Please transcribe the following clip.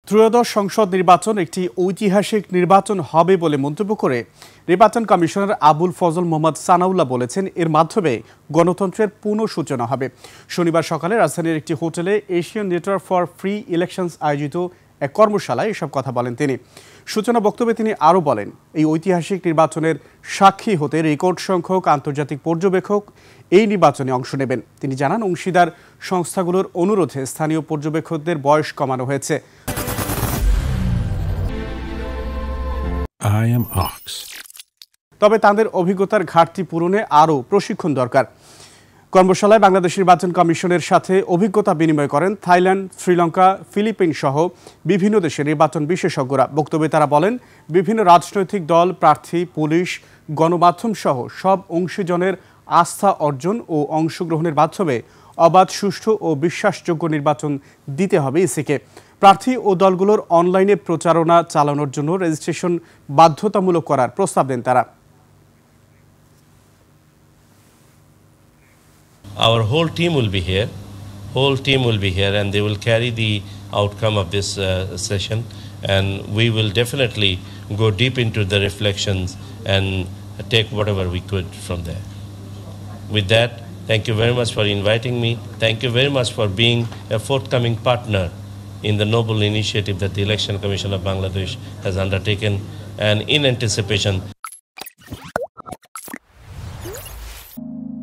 ত্রয়োদশ সংসদ নির্বাচন একটি ঐতিহাসিক নির্বাচন হবে বলে মন্তব্য করে নির্বাচন কমিশনার আবুল ফজল মোহাম্মদ সানাউল্লাহ বলেছেন, এর মাধ্যমে গণতন্ত্রের পুনঃসূচনা হবে। শনিবার সকালে রাজধানীর একটি হোটেলে Asian network for free elections আয়োজিত এক কর্মশালায় এসব কথা বলেন তিনি। সূচনা বক্তব্যে তিনি আরও বলেন, এই ঐতিহাসিক নির্বাচনের সাক্ষী হতে রেকর্ড সংখ্যক আন্তর্জাতিক পর্যবেক্ষক এই নির্বাচনে অংশ নেবেন। তিনি জানান, অংশীদার সংস্থাগুলোর অনুরোধে স্থানীয় পর্যবেক্ষকদের বয়স কমানো হয়েছে। তবে তাদের অভিজ্ঞতার ঘাটতি পূরণে আরও প্রশিক্ষণ দরকার। কর্মশালায় বাংলাদেশ নির্বাচন কমিশনের সাথে অভিজ্ঞতা বিনিময় করেন থাইল্যান্ড, শ্রীলঙ্কা, ফিলিপিন সহ বিভিন্ন দেশের নির্বাচন বিশেষজ্ঞরা। বক্তব্যে তারা বলেন, বিভিন্ন রাজনৈতিক দল, প্রার্থী, পুলিশ, গণমাধ্যম সহ সব অংশীজনের আস্থা অর্জন ও অংশগ্রহণের মাধ্যমে অবাধ, সুষ্ঠু ও বিশ্বাসযোগ্য নির্বাচন দিতে হবে ইসিকে। প্রার্থী ও দলগুলোর অনলাইনে প্রচারণা চালানোর জন্য রেজিস্ট্রেশন বাধ্যতামূলক করার প্রস্তাব দেন তারা। Our whole team will be here, and they will carry the outcome of this session, and we will definitely go deep into the reflections and take whatever we could from there. With that, thank you very much for inviting me. Thank you very much for being a forthcoming partner in the noble initiative that the Election Commission of Bangladesh has undertaken, and in anticipation